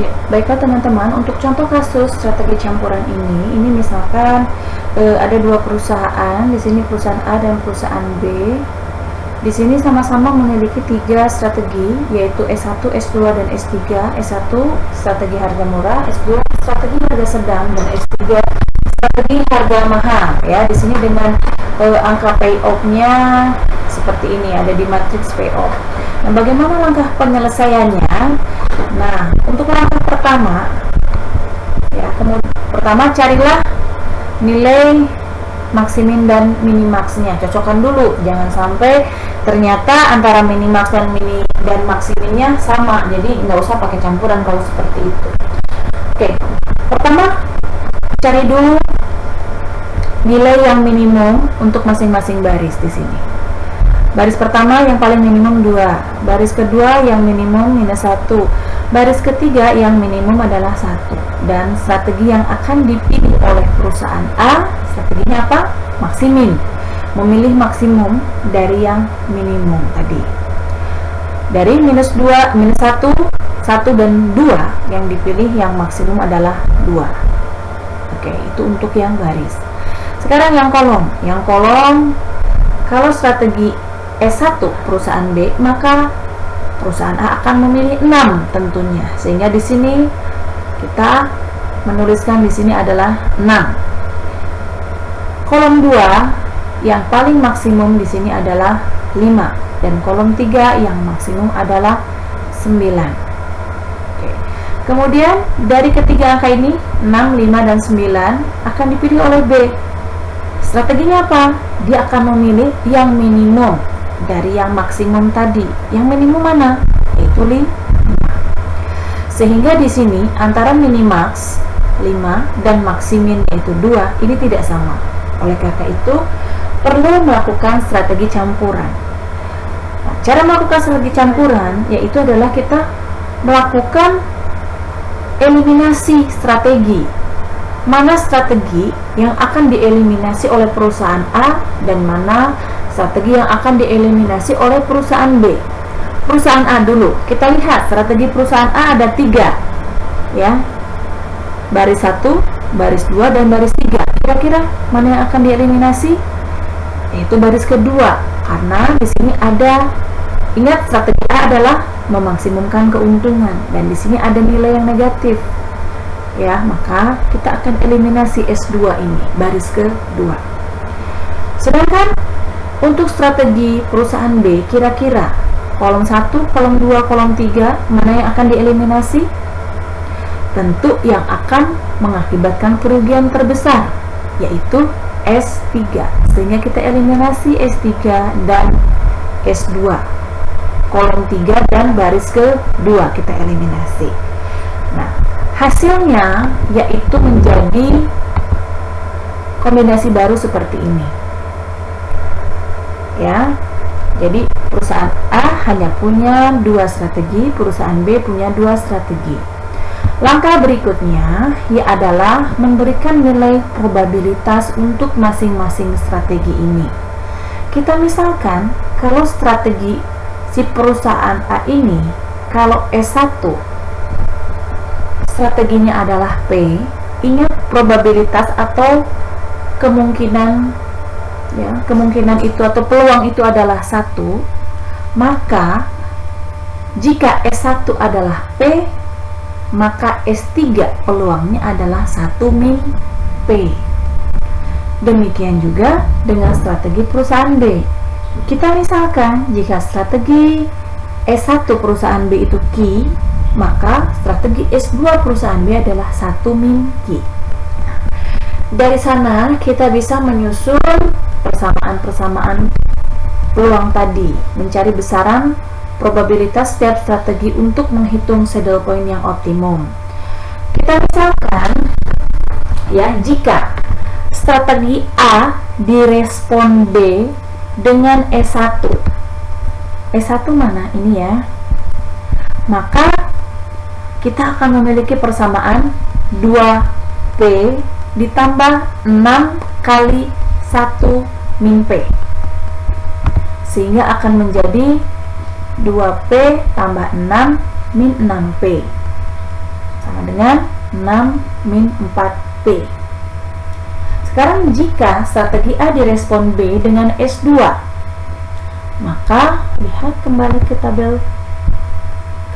Ya, baiklah teman-teman, untuk contoh kasus strategi campuran ini misalkan ada dua perusahaan, di sini perusahaan A dan perusahaan B. Di sini sama-sama memiliki 3 strategi, yaitu S1, S2, dan S3. S1 strategi harga murah, S2 strategi harga sedang, dan S3 strategi harga mahal. Ya, di sini dengan angka payoff-nya seperti ini, ada di matriks payoff. Nah, bagaimana langkah penyelesaiannya? Nah, untuk langkah pertama, ya, pertama carilah nilai maksimin dan minimaxnya, cocokkan dulu, jangan sampai ternyata antara minimax dan maksiminnya sama, jadi nggak usah pakai campuran kalau seperti itu. Oke, pertama cari dulu nilai yang minimum untuk masing-masing baris di sini. Baris pertama yang paling minimum 2, baris kedua yang minimum minus 1, baris ketiga yang minimum adalah 1. Dan strategi yang akan dipilih oleh perusahaan A, strateginya apa? Maksimin, memilih maksimum dari yang minimum tadi. Dari minus 2, minus 1, 1 dan 2, yang dipilih yang maksimum adalah 2. Oke, itu untuk yang baris. Sekarang yang kolom. Yang kolom, kalau strategi S1 perusahaan B, maka perusahaan A akan memilih 6 tentunya. Sehingga di sini kita menuliskan di sini adalah 6. Kolom 2 yang paling maksimum di sini adalah 5 dan kolom 3 yang maksimum adalah 9. Oke. Kemudian dari ketiga angka ini 6, 5 dan 9 akan dipilih oleh B. Strateginya apa? Dia akan memilih yang minimum dari yang maksimum tadi. Yang minimum mana? Yaitu 5. Sehingga di sini antara minimax 5 dan maksimin yaitu 2 ini tidak sama. Oleh karena itu perlu melakukan strategi campuran. Nah, cara melakukan strategi campuran yaitu adalah kita melakukan eliminasi strategi. Mana strategi yang akan dieliminasi oleh perusahaan A dan mana strategi yang akan dieliminasi oleh perusahaan B. Perusahaan A dulu, kita lihat strategi perusahaan A ada 3 ya, baris 1, baris 2 dan baris 3. Kira-kira mana yang akan dieliminasi? Yaitu baris kedua, karena di sini ada, ingat strategi A adalah memaksimumkan keuntungan dan di sini ada nilai yang negatif ya, maka kita akan eliminasi S2 ini, baris kedua. Sedangkan untuk strategi perusahaan B, kira-kira kolom 1, kolom 2, kolom 3 mana yang akan dieliminasi? Tentu yang akan mengakibatkan kerugian terbesar, yaitu S3. Sehingga kita eliminasi S3 dan S2. Kolom 3 dan baris kedua kita eliminasi. Nah, hasilnya yaitu menjadi kombinasi baru seperti ini. Ya. Jadi perusahaan A hanya punya 2 strategi, perusahaan B punya 2 strategi. Langkah berikutnya ya adalah memberikan nilai probabilitas untuk masing-masing strategi ini. Kita misalkan kalau strategi si perusahaan A ini, kalau S1 strateginya adalah P, ingat probabilitas atau kemungkinan ya, kemungkinan itu atau peluang itu adalah 1, maka jika S1 adalah P, maka S3 peluangnya adalah 1 min P. Demikian juga dengan strategi perusahaan B. Kita misalkan jika strategi S1 perusahaan B itu Q, maka strategi S2 perusahaan B adalah 1 min Q. Dari sana kita bisa menyusun persamaan-persamaan peluang tadi, mencari besaran probabilitas setiap strategi untuk menghitung saddle point yang optimum. Kita misalkan ya, jika strategi A direspon B dengan S1. S1 mana? Ini ya. Maka kita akan memiliki persamaan 2P ditambah 6 kali 1 min P, sehingga akan menjadi 2P tambah 6 min 6P. dengan 6 min 4P. Sekarang jika strategi A direspon B dengan S2, maka lihat kembali ke tabel,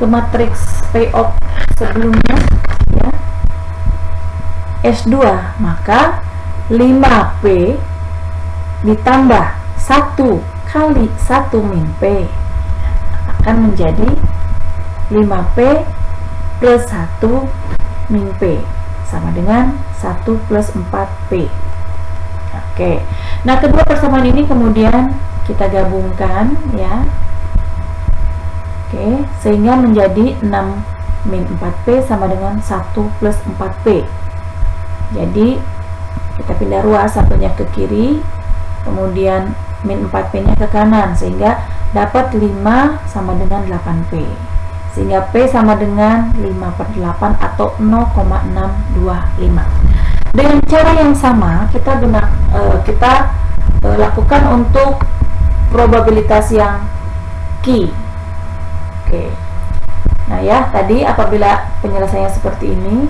ke matriks payoff sebelumnya ya. S2 maka 5P ditambah 1 kali 1 min P akan menjadi 5P plus 1 min P sama dengan 1 plus 4P. Oke, nah kedua persamaan ini kemudian kita gabungkan ya. Oke, sehingga menjadi 6 min 4P sama dengan 1 plus 4P. Jadi kita pindah ruas, satunya ke kiri, kemudian min 4P nya ke kanan, sehingga dapat 5 sama dengan 8P, sehingga P sama dengan 5/8 atau 0,625. Dengan cara yang sama kita lakukan untuk probabilitas yang key. Oke. Nah ya, tadi apabila penyelesaiannya seperti ini,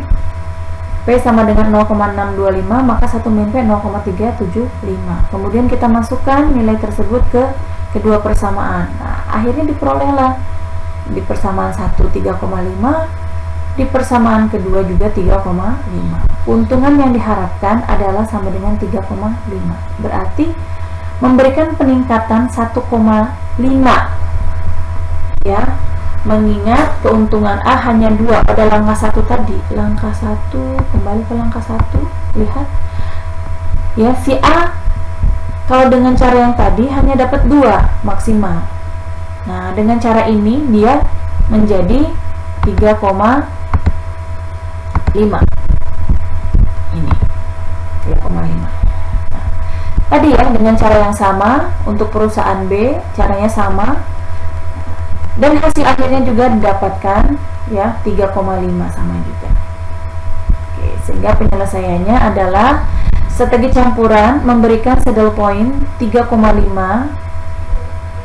P sama dengan 0,625, maka 1 min P 0,375. Kemudian kita masukkan nilai tersebut ke kedua persamaan. Nah, akhirnya diperolehlah di persamaan 1 3,5, di persamaan kedua juga 3,5. Keuntungan yang diharapkan adalah sama dengan 3,5. Berarti memberikan peningkatan 1,5 ya. Mengingat keuntungan A hanya 2 pada langkah 1 tadi. Langkah 1, kembali ke langkah 1, lihat ya, si A kalau dengan cara yang tadi hanya dapat 2 maksimal. Nah, dengan cara ini dia menjadi 3,5. Ini 3,5. Nah, tadi ya dengan cara yang sama untuk perusahaan B, caranya sama. Dan hasil akhirnya juga didapatkan ya 3,5 sama juga. Oke, sehingga penyelesaiannya adalah strategi campuran memberikan saddle point 3,5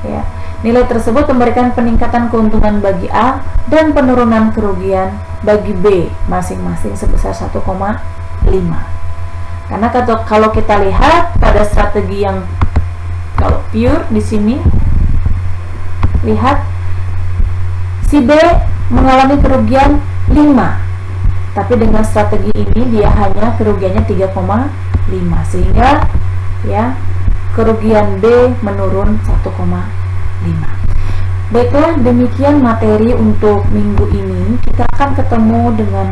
ya. Nilai tersebut memberikan peningkatan keuntungan bagi A dan penurunan kerugian bagi B masing-masing sebesar 1,5. Karena kalau kita lihat pada strategi yang kalau pure di sini, lihat si B mengalami kerugian 5, tapi dengan strategi ini dia hanya kerugiannya 3,5, sehingga ya kerugian B menurun 1,5. Baiklah, demikian materi untuk minggu ini. Kita akan ketemu dengan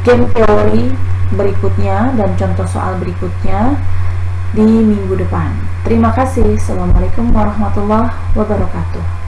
game teori berikutnya dan contoh soal berikutnya di minggu depan. Terima kasih. Assalamualaikum warahmatullahi wabarakatuh.